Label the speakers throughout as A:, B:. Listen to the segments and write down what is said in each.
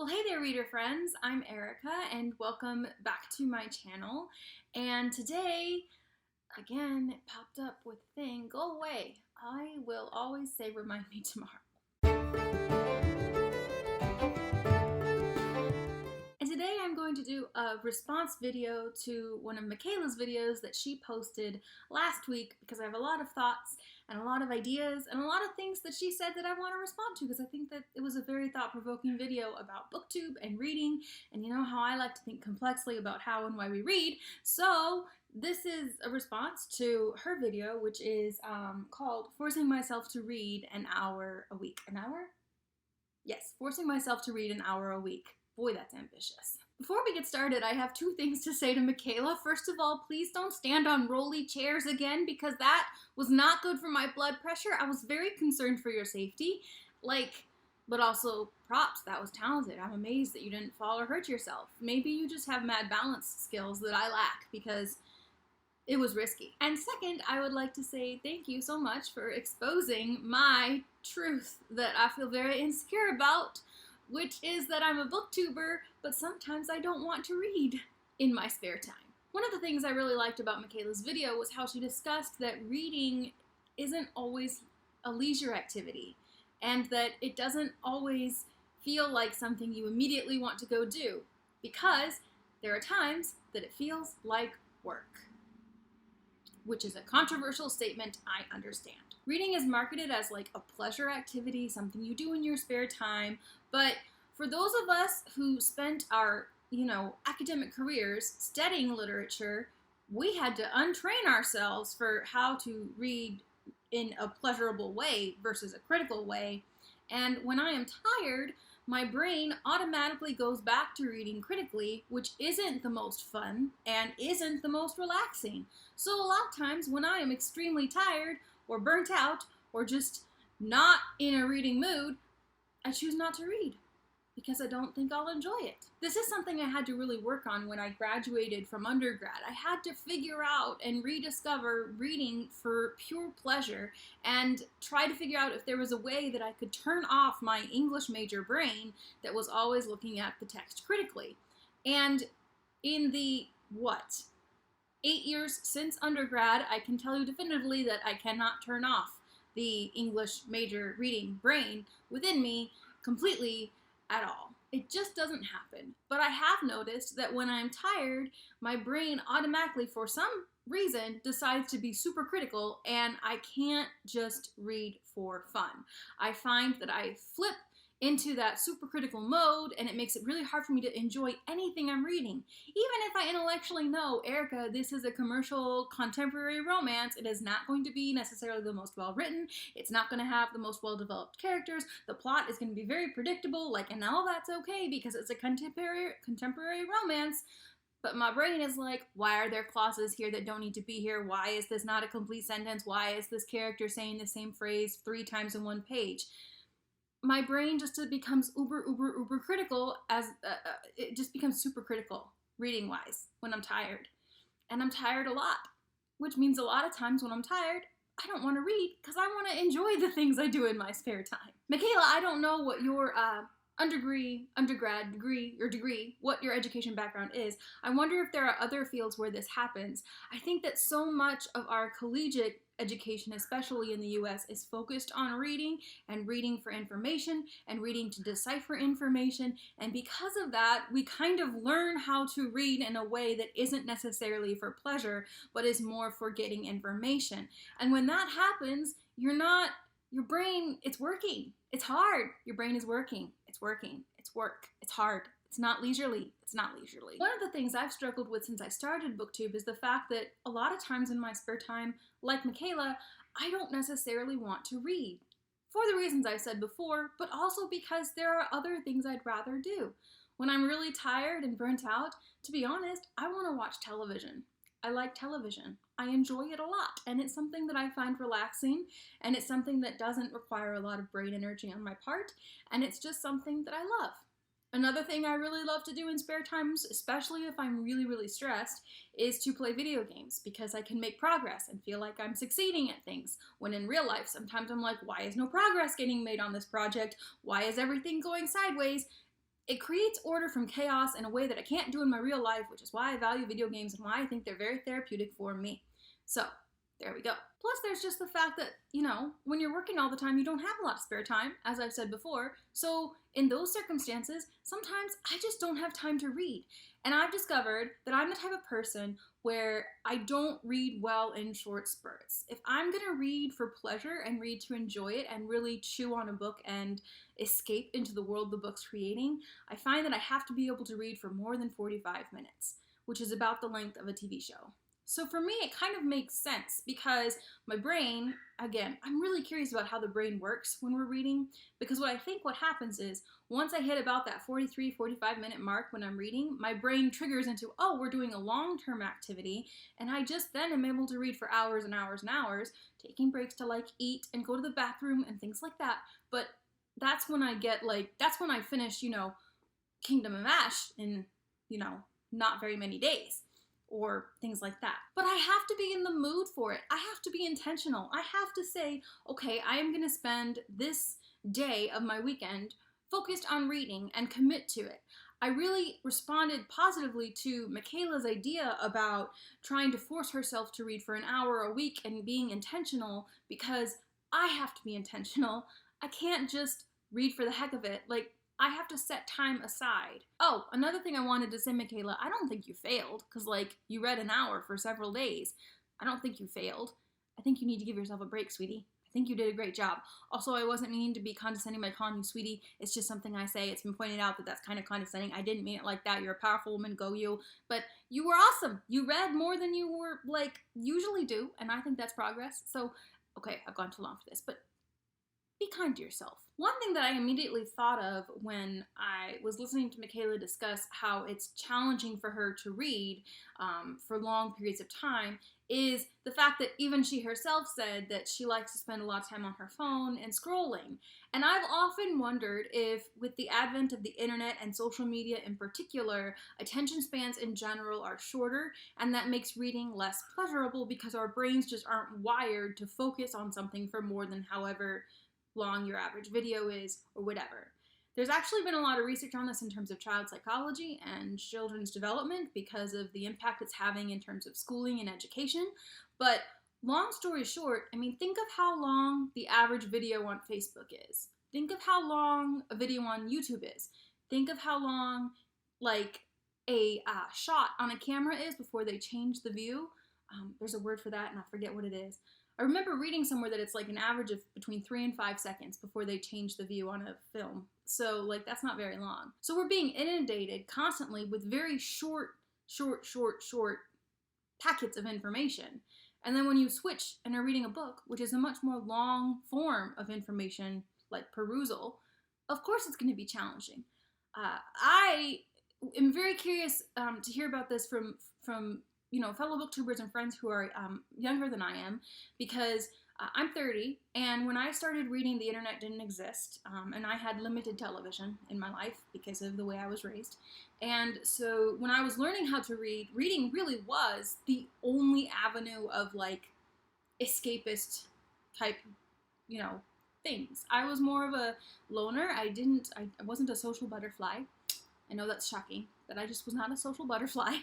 A: Well, hey there, reader friends. I'm Erica, and welcome back to my channel. And today, again, it popped up with a thing. Go away. I will always say remind me tomorrow. And today I'm going to do a response video to one of Mikayla's videos that she posted last week because I have a lot of thoughts and a lot of ideas and a lot of things that she said that I want to respond to because I think that it was a very thought-provoking video about BookTube and reading, and you know how I like to think complexly about how and why we read. So this is a response to her video, which is called Forcing Myself to Read an Hour a Week. An hour? Yes, forcing myself to read an hour a week. Boy, that's ambitious. Before we get started, I have two things to say to Mikayla. First of all, please don't stand on rolly chairs again because that was not good for my blood pressure. I was very concerned for your safety. But also props, that was talented. I'm amazed that you didn't fall or hurt yourself. Maybe you just have mad balance skills that I lack because it was risky. And second, I would like to say thank you so much for exposing my truth that I feel very insecure about, which is that I'm a booktuber, but sometimes I don't want to read in my spare time. One of the things I really liked about Mikayla's video was how she discussed that reading isn't always a leisure activity, and that it doesn't always feel like something you immediately want to go do, because there are times that it feels like work. Which is a controversial statement, I understand. Reading is marketed as like a pleasure activity, something you do in your spare time, but for those of us who spent our, academic careers studying literature, we had to untrain ourselves for how to read in a pleasurable way versus a critical way. And when I am tired, my brain automatically goes back to reading critically, which isn't the most fun and isn't the most relaxing. So a lot of times when I am extremely tired or burnt out or just not in a reading mood, I choose not to read because I don't think I'll enjoy it. This is something I had to really work on when I graduated from undergrad. I had to figure out and rediscover reading for pure pleasure and try to figure out if there was a way that I could turn off my English major brain that was always looking at the text critically. And in the, 8 years since undergrad, I can tell you definitively that I cannot turn off the English major reading brain within me completely at all. It just doesn't happen. But I have noticed that when I'm tired, my brain automatically, for some reason, decides to be super critical, and I can't just read for fun. I find that I flip into that super critical mode, and it makes it really hard for me to enjoy anything I'm reading. Even if I intellectually know, Erica, this is a commercial contemporary romance, it is not going to be necessarily the most well written, it's not going to have the most well developed characters, the plot is going to be very predictable, and all that's okay because it's a contemporary romance. But my brain is like, why are there clauses here that don't need to be here? Why is this not a complete sentence? Why is this character saying the same phrase 3 times in one page? My brain just becomes uber critical it just becomes super critical reading wise when I'm tired. And I'm tired a lot, which means a lot of times when I'm tired, I don't want to read because I want to enjoy the things I do in my spare time. Mikayla, I don't know what your undergrad degree, what your education background is. I wonder if there are other fields where this happens. I think that so much of our collegiate education, especially in the US, is focused on reading and reading for information and reading to decipher information, and because of that, we kind of learn how to read in a way that isn't necessarily for pleasure, but is more for getting information. And when that happens, your brain, it's working. It's hard. Your brain is working. It's working. It's work. It's hard. It's not leisurely. It's not leisurely. One of the things I've struggled with since I started BookTube is the fact that a lot of times in my spare time, like Mikayla, I don't necessarily want to read. For the reasons I said before, but also because there are other things I'd rather do. When I'm really tired and burnt out, to be honest, I want to watch television. I like television. I enjoy it a lot, and it's something that I find relaxing, and it's something that doesn't require a lot of brain energy on my part, and it's just something that I love. Another thing I really love to do in spare times, especially if I'm really stressed, is to play video games because I can make progress and feel like I'm succeeding at things. When in real life, sometimes I'm like, why is no progress getting made on this project? Why is everything going sideways? It creates order from chaos in a way that I can't do in my real life, which is why I value video games and why I think they're very therapeutic for me. So, there we go. Plus, there's just the fact that, when you're working all the time, you don't have a lot of spare time, as I've said before. So, in those circumstances, sometimes I just don't have time to read. And I've discovered that I'm the type of person where I don't read well in short spurts. If I'm gonna read for pleasure and read to enjoy it and really chew on a book and escape into the world the book's creating, I find that I have to be able to read for more than 45 minutes, which is about the length of a TV show. So for me, it kind of makes sense because my brain, again, I'm really curious about how the brain works when we're reading, because what happens is once I hit about that 43, 45 minute mark when I'm reading, my brain triggers into, oh, we're doing a long-term activity, and I just then am able to read for hours and hours and hours, taking breaks to eat and go to the bathroom and things like that. But that's when I finish, Kingdom of Ash in, not very many days. Or things like that. But I have to be in the mood for it. I have to be intentional. I have to say, okay, I am going to spend this day of my weekend focused on reading and commit to it. I really responded positively to Mikayla's idea about trying to force herself to read for an hour a week and being intentional, because I have to be intentional. I can't just read for the heck of it. I have to set time aside. Oh, another thing I wanted to say, Mikayla, I don't think you failed, because, you read an hour for several days. I don't think you failed. I think you need to give yourself a break, sweetie. I think you did a great job. Also, I wasn't meaning to be condescending by calling you sweetie. It's just something I say. It's been pointed out that that's kind of condescending. I didn't mean it like that. You're a powerful woman. Go you. But you were awesome. You read more than you were, usually do, and I think that's progress. So, okay, I've gone too long for this, but be kind to yourself. One thing that I immediately thought of when I was listening to Mikayla discuss how it's challenging for her to read for long periods of time is the fact that even she herself said that she likes to spend a lot of time on her phone and scrolling. And I've often wondered if, with the advent of the internet and social media in particular, attention spans in general are shorter, and that makes reading less pleasurable because our brains just aren't wired to focus on something for more than however long your average video is, or whatever. There's actually been a lot of research on this in terms of child psychology and children's development because of the impact it's having in terms of schooling and education. But long story short, think of how long the average video on Facebook is. Think of how long a video on YouTube is. Think of how long, a shot on a camera is before they change the view. There's a word for that, and I forget what it is. I remember reading somewhere that it's an average of between 3 and 5 seconds before they change the view on a film. So, that's not very long. So we're being inundated constantly with very short packets of information. And then when you switch and are reading a book, which is a much more long form of information, like perusal, of course it's going to be challenging. I am very curious to hear about this from fellow booktubers and friends who are younger than I am, because I'm 30, and when I started reading, the internet didn't exist, and I had limited television in my life because of the way I was raised. And so when I was learning how to read, reading really was the only avenue of escapist type, things. I was more of a loner. I wasn't a social butterfly. I know that's shocking, but I just was not a social butterfly.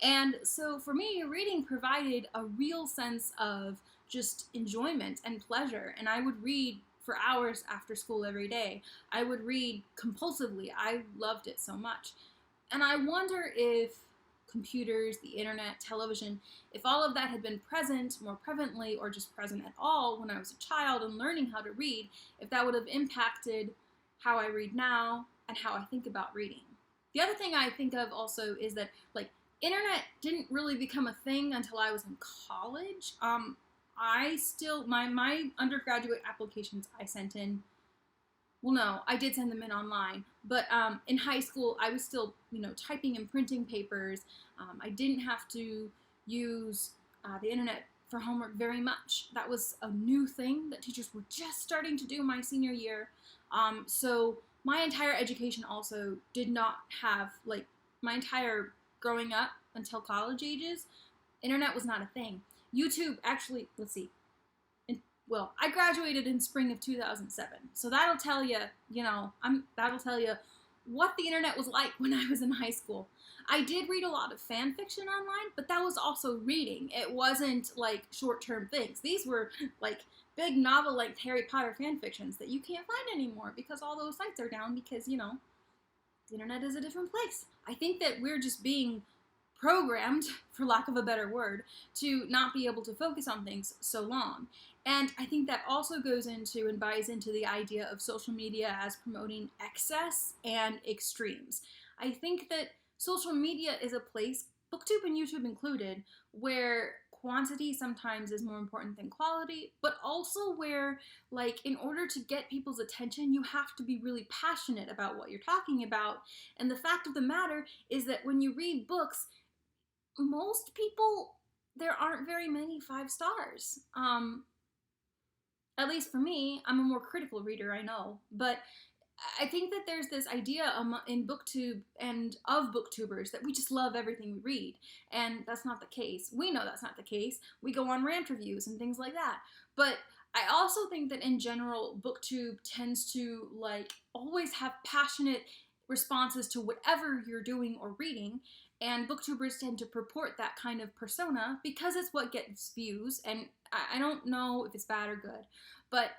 A: And so for me, reading provided a real sense of just enjoyment and pleasure. And I would read for hours after school every day. I would read compulsively. I loved it so much. And I wonder if computers, the internet, television, if all of that had been present more prevalently or just present at all when I was a child and learning how to read, if that would have impacted how I read now and how I think about reading. The other thing I think of also is that, internet didn't really become a thing until I was in college. My undergraduate applications I sent in, well, no, I did send them in online, but in high school, I was still, typing and printing papers. I didn't have to use the internet for homework very much. That was a new thing that teachers were just starting to do my senior year. So my entire education also did not have, my entire growing up until college ages, internet was not a thing. YouTube, actually, let's see. I graduated in spring of 2007. So that'll tell you, that'll tell you what the internet was like when I was in high school. I did read a lot of fan fiction online, but that was also reading. It wasn't like short-term things. These were like big novel-length Harry Potter fan fictions that you can't find anymore because all those sites are down because, you know, the internet is a different place. I think that we're just being programmed, for lack of a better word, to not be able to focus on things so long. And I think that also goes into and buys into the idea of social media as promoting excess and extremes. I think that social media is a place, BookTube and YouTube included, where quantity sometimes is more important than quality, but also where, like, in order to get people's attention, you have to be really passionate about what you're talking about. And the fact of the matter is that when you read books, most people, there aren't very many 5 stars. At least for me, I'm a more critical reader, I know, but I think that there's this idea in BookTube and of BookTubers that we just love everything we read, and that's not the case. We know that's not the case. We go on rant reviews and things like that, but I also think that in general, BookTube tends to like always have passionate responses to whatever you're doing or reading, and booktubers tend to purport that kind of persona because it's what gets views, and I don't know if it's bad or good, but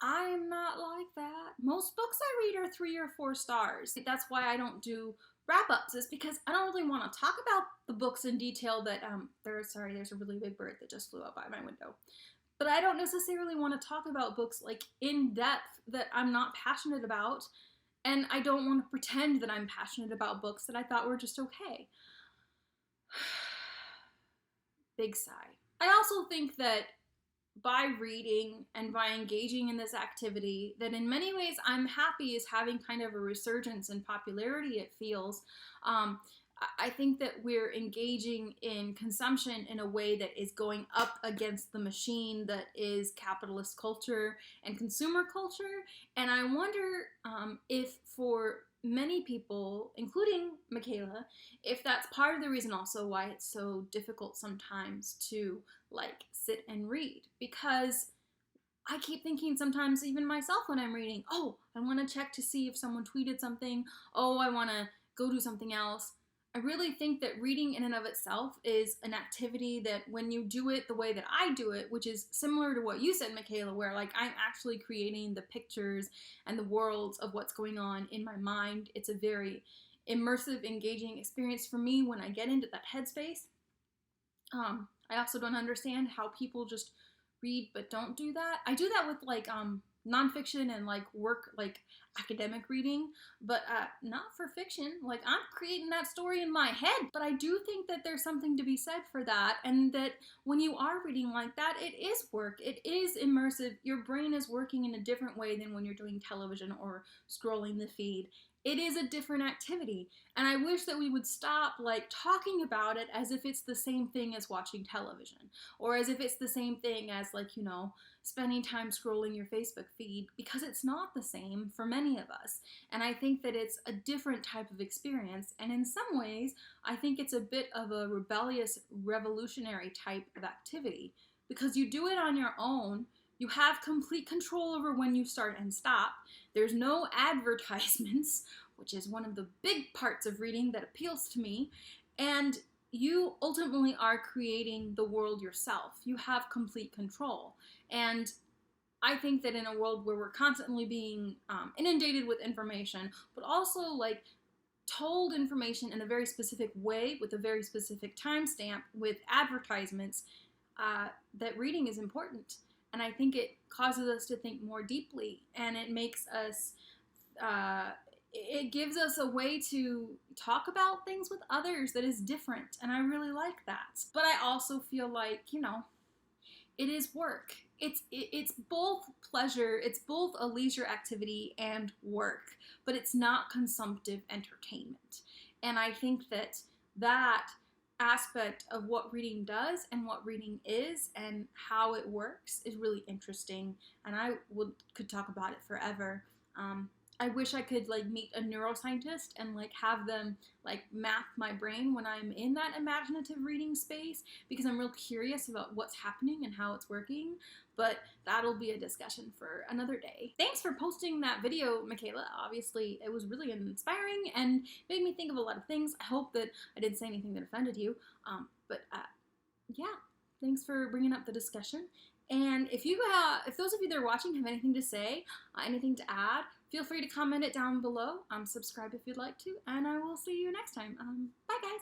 A: I'm not like that. Most books I read are 3 or 4 stars. That's why I don't do wrap-ups, is because I don't really want to talk about the books in detail that, there's a really big bird that just flew up by my window. But I don't necessarily want to talk about books like in depth that I'm not passionate about, and I don't want to pretend that I'm passionate about books that I thought were just okay. Big sigh. I also think that by reading and by engaging in this activity, that in many ways I'm happy is having kind of a resurgence in popularity, it feels. I think that we're engaging in consumption in a way that is going up against the machine that is capitalist culture and consumer culture. And I wonder if for many people, including Mikayla, if that's part of the reason also why it's so difficult sometimes to like sit and read, because I keep thinking sometimes, even myself when I'm reading, oh, I want to check to see if someone tweeted something, oh, I want to go do something else. I really think that reading in and of itself is an activity that when you do it the way that I do it, which is similar to what you said, Mikayla, where like I'm actually creating the pictures and the worlds of what's going on in my mind. It's a very immersive, engaging experience for me when I get into that headspace. I also don't understand how people just read but don't do that. I do that with like nonfiction and like work, like academic reading, but not for fiction. Like I'm creating that story in my head, but I do think that there's something to be said for that, and that when you are reading like that, it is work, it is immersive, your brain is working in a different way than when you're doing television or scrolling the feed. It is a different activity, and I wish that we would stop like talking about it as if it's the same thing as watching television, or as if it's the same thing as, like, you know, spending time scrolling your Facebook feed, because it's not the same for many of us. And I think that it's a different type of experience, and in some ways I think it's a bit of a rebellious, revolutionary type of activity, because you do it on your own. You have complete control over when you start and stop. There's no advertisements, which is one of the big parts of reading that appeals to me. And you ultimately are creating the world yourself. You have complete control. And I think that in a world where we're constantly being inundated with information, but also like told information in a very specific way with a very specific timestamp with advertisements, that reading is important. And I think it causes us to think more deeply, and it makes us, it gives us a way to talk about things with others that is different, and I really like that. But I also feel like, you know, it is work. It's both pleasure, it's both a leisure activity and work, but it's not consumptive entertainment. And I think that that aspect of what reading does and what reading is and how it works is really interesting, and I could talk about it forever. I wish I could like meet a neuroscientist and like have them like map my brain when I'm in that imaginative reading space, because I'm real curious about what's happening and how it's working. But that'll be a discussion for another day. Thanks for posting that video, Mikayla. Obviously, it was really inspiring and made me think of a lot of things. I hope that I didn't say anything that offended you. Yeah, thanks for bringing up the discussion. And if those of you that are watching have anything to say, anything to add, feel free to comment it down below. Subscribe if you'd like to, and I will see you next time. Bye, guys.